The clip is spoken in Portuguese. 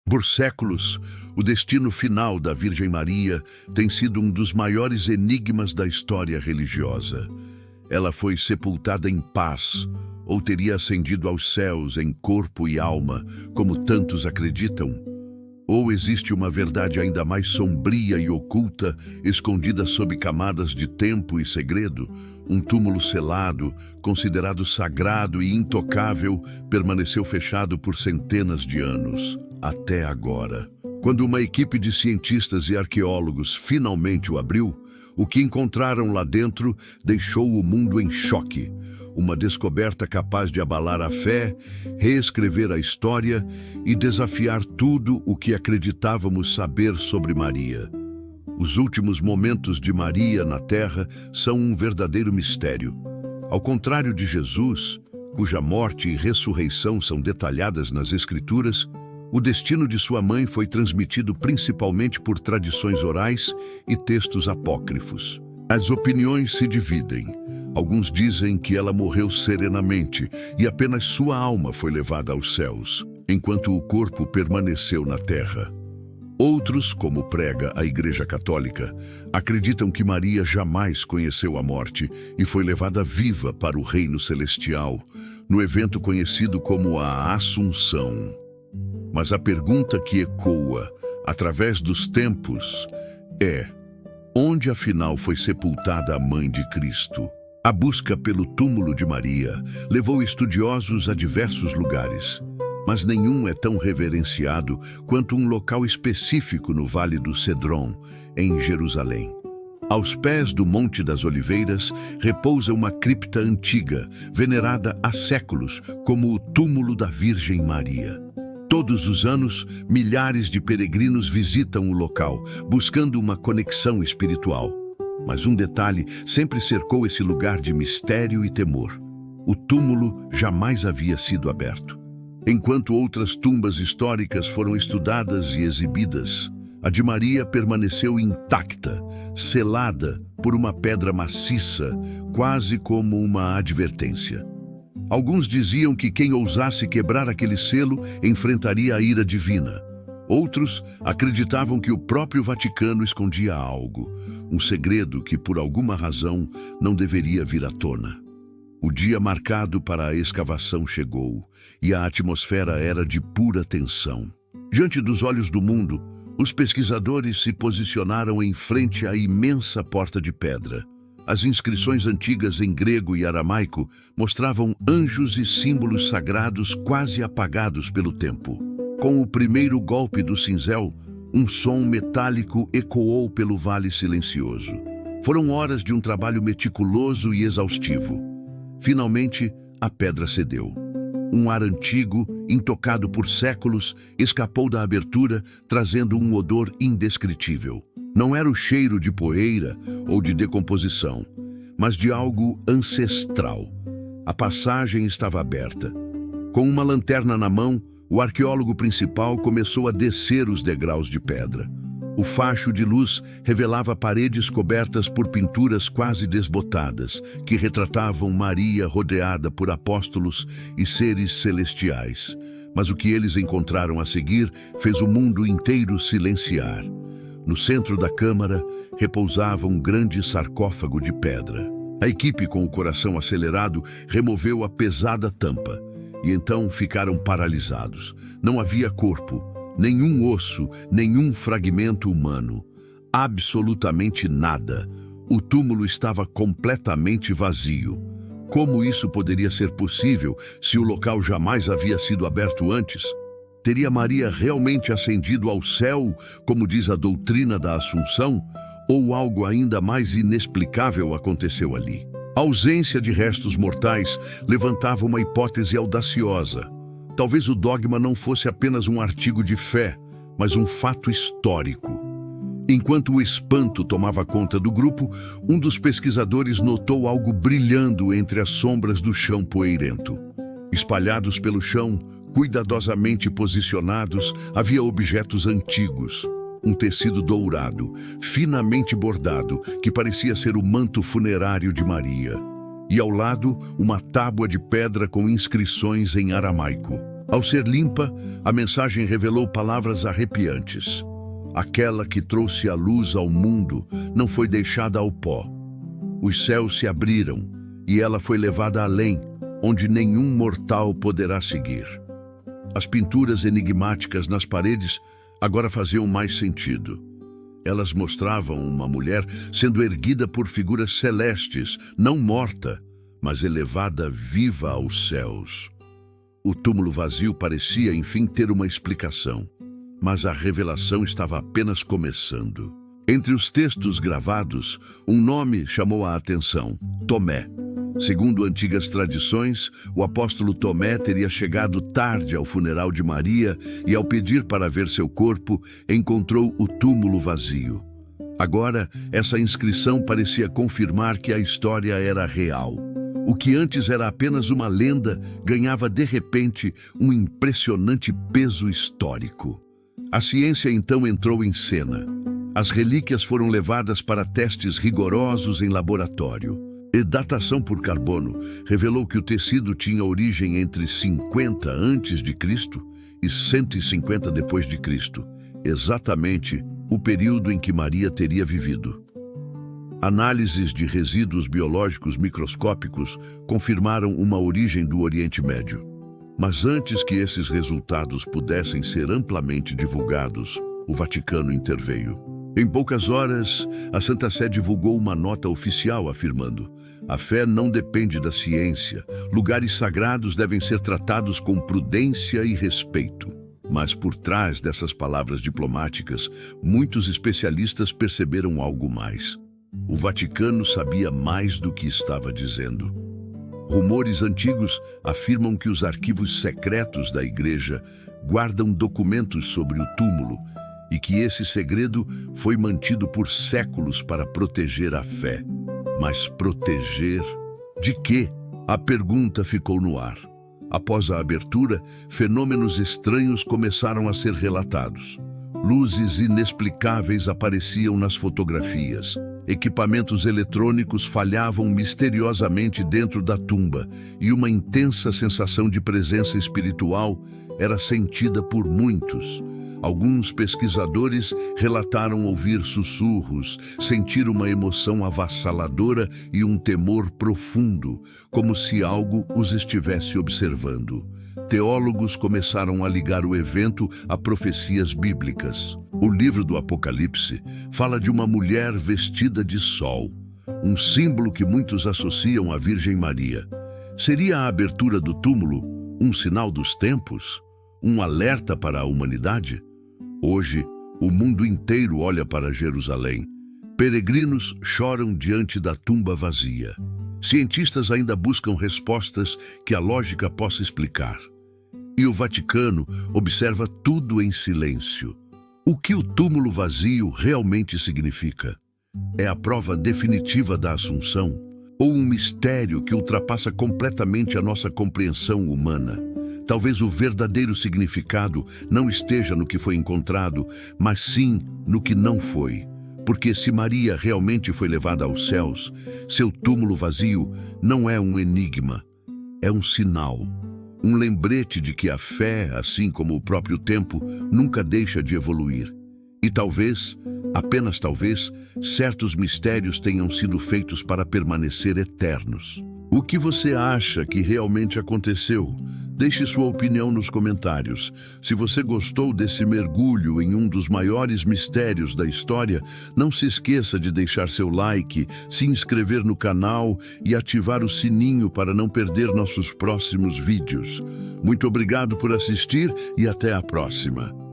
Por séculos, o destino final da Virgem Maria tem sido um dos maiores enigmas da história religiosa. Ela foi sepultada em paz, ou teria ascendido aos céus em corpo e alma, como tantos acreditam? Ou existe uma verdade ainda mais sombria e oculta, escondida sob camadas de tempo e segredo? Um túmulo selado, considerado sagrado e intocável, permaneceu fechado por centenas de anos, até agora. Quando uma equipe de cientistas e arqueólogos finalmente o abriu, o que encontraram lá dentro deixou o mundo em choque. Uma descoberta capaz de abalar a fé, reescrever a história e desafiar tudo o que acreditávamos saber sobre Maria. Os últimos momentos de Maria na Terra são um verdadeiro mistério. Ao contrário de Jesus, cuja morte e ressurreição são detalhadas nas Escrituras, o destino de sua mãe foi transmitido principalmente por tradições orais e textos apócrifos. As opiniões se dividem. Alguns dizem que ela morreu serenamente e apenas sua alma foi levada aos céus, enquanto o corpo permaneceu na terra. Outros, como prega a Igreja Católica, acreditam que Maria jamais conheceu a morte e foi levada viva para o reino celestial, no evento conhecido como a Assunção. Mas a pergunta que ecoa, através dos tempos, é: onde afinal foi sepultada a mãe de Cristo? A busca pelo túmulo de Maria levou estudiosos a diversos lugares, mas nenhum é tão reverenciado quanto um local específico no Vale do Cedron, em Jerusalém. Aos pés do Monte das Oliveiras repousa uma cripta antiga, venerada há séculos como o túmulo da Virgem Maria. Todos os anos, milhares de peregrinos visitam o local, buscando uma conexão espiritual. Mas um detalhe sempre cercou esse lugar de mistério e temor. O túmulo jamais havia sido aberto. Enquanto outras tumbas históricas foram estudadas e exibidas, a de Maria permaneceu intacta, selada por uma pedra maciça, quase como uma advertência. Alguns diziam que quem ousasse quebrar aquele selo enfrentaria a ira divina. Outros acreditavam que o próprio Vaticano escondia algo, um segredo que, por alguma razão, não deveria vir à tona. O dia marcado para a escavação chegou, e a atmosfera era de pura tensão. Diante dos olhos do mundo, os pesquisadores se posicionaram em frente à imensa porta de pedra. As inscrições antigas em grego e aramaico mostravam anjos e símbolos sagrados quase apagados pelo tempo. Com o primeiro golpe do cinzel, um som metálico ecoou pelo vale silencioso. Foram horas de um trabalho meticuloso e exaustivo. Finalmente, a pedra cedeu. Um ar antigo, intocado por séculos, escapou da abertura, trazendo um odor indescritível. Não era o cheiro de poeira ou de decomposição, mas de algo ancestral. A passagem estava aberta. Com uma lanterna na mão, o arqueólogo principal começou a descer os degraus de pedra. O facho de luz revelava paredes cobertas por pinturas quase desbotadas, que retratavam Maria rodeada por apóstolos e seres celestiais. Mas o que eles encontraram a seguir fez o mundo inteiro silenciar. No centro da câmara repousava um grande sarcófago de pedra. A equipe, com o coração acelerado, removeu a pesada tampa. E então ficaram paralisados. Não havia corpo, nenhum osso, nenhum fragmento humano. Absolutamente nada. O túmulo estava completamente vazio. Como isso poderia ser possível se o local jamais havia sido aberto antes? Teria Maria realmente ascendido ao céu, como diz a doutrina da Assunção? Ou algo ainda mais inexplicável aconteceu ali? A ausência de restos mortais levantava uma hipótese audaciosa. Talvez o dogma não fosse apenas um artigo de fé, mas um fato histórico. Enquanto o espanto tomava conta do grupo, um dos pesquisadores notou algo brilhando entre as sombras do chão poeirento. Espalhados pelo chão, cuidadosamente posicionados, havia objetos antigos. Um tecido dourado, finamente bordado, que parecia ser o manto funerário de Maria. E ao lado, uma tábua de pedra com inscrições em aramaico. Ao ser limpa, a mensagem revelou palavras arrepiantes. Aquela que trouxe a luz ao mundo não foi deixada ao pó. Os céus se abriram e ela foi levada além, onde nenhum mortal poderá seguir. As pinturas enigmáticas nas paredes agora faziam mais sentido. Elas mostravam uma mulher sendo erguida por figuras celestes, não morta, mas elevada viva aos céus. O túmulo vazio parecia, enfim, ter uma explicação, mas a revelação estava apenas começando. Entre os textos gravados, um nome chamou a atenção: Tomé. Segundo antigas tradições, o apóstolo Tomé teria chegado tarde ao funeral de Maria e, ao pedir para ver seu corpo, encontrou o túmulo vazio. Agora, essa inscrição parecia confirmar que a história era real. O que antes era apenas uma lenda ganhava, de repente, um impressionante peso histórico. A ciência então entrou em cena. As relíquias foram levadas para testes rigorosos em laboratório. E datação por carbono revelou que o tecido tinha origem entre 50 a.C. e 150 d.C., exatamente o período em que Maria teria vivido. Análises de resíduos biológicos microscópicos confirmaram uma origem do Oriente Médio. Mas antes que esses resultados pudessem ser amplamente divulgados, o Vaticano interveio. Em poucas horas, a Santa Sé divulgou uma nota oficial afirmando: a fé não depende da ciência, lugares sagrados devem ser tratados com prudência e respeito. Mas por trás dessas palavras diplomáticas, muitos especialistas perceberam algo mais. O Vaticano sabia mais do que estava dizendo. Rumores antigos afirmam que os arquivos secretos da Igreja guardam documentos sobre o túmulo e que esse segredo foi mantido por séculos para proteger a fé. Mas proteger de quê? A pergunta ficou no ar. Após a abertura, fenômenos estranhos começaram a ser relatados. Luzes inexplicáveis apareciam nas fotografias. Equipamentos eletrônicos falhavam misteriosamente dentro da tumba e uma intensa sensação de presença espiritual era sentida por muitos. Alguns pesquisadores relataram ouvir sussurros, sentir uma emoção avassaladora e um temor profundo, como se algo os estivesse observando. Teólogos começaram a ligar o evento a profecias bíblicas. O livro do Apocalipse fala de uma mulher vestida de sol, um símbolo que muitos associam à Virgem Maria. Seria a abertura do túmulo um sinal dos tempos? Um alerta para a humanidade? Hoje, o mundo inteiro olha para Jerusalém. Peregrinos choram diante da tumba vazia. Cientistas ainda buscam respostas que a lógica possa explicar. E o Vaticano observa tudo em silêncio. O que o túmulo vazio realmente significa? É a prova definitiva da Assunção? Ou um mistério que ultrapassa completamente a nossa compreensão humana? Talvez o verdadeiro significado não esteja no que foi encontrado, mas sim no que não foi. Porque se Maria realmente foi levada aos céus, seu túmulo vazio não é um enigma, é um sinal. Um lembrete de que a fé, assim como o próprio tempo, nunca deixa de evoluir. E talvez, apenas talvez, certos mistérios tenham sido feitos para permanecer eternos. O que você acha que realmente aconteceu? Deixe sua opinião nos comentários. Se você gostou desse mergulho em um dos maiores mistérios da história, não se esqueça de deixar seu like, se inscrever no canal e ativar o sininho para não perder nossos próximos vídeos. Muito obrigado por assistir e até a próxima.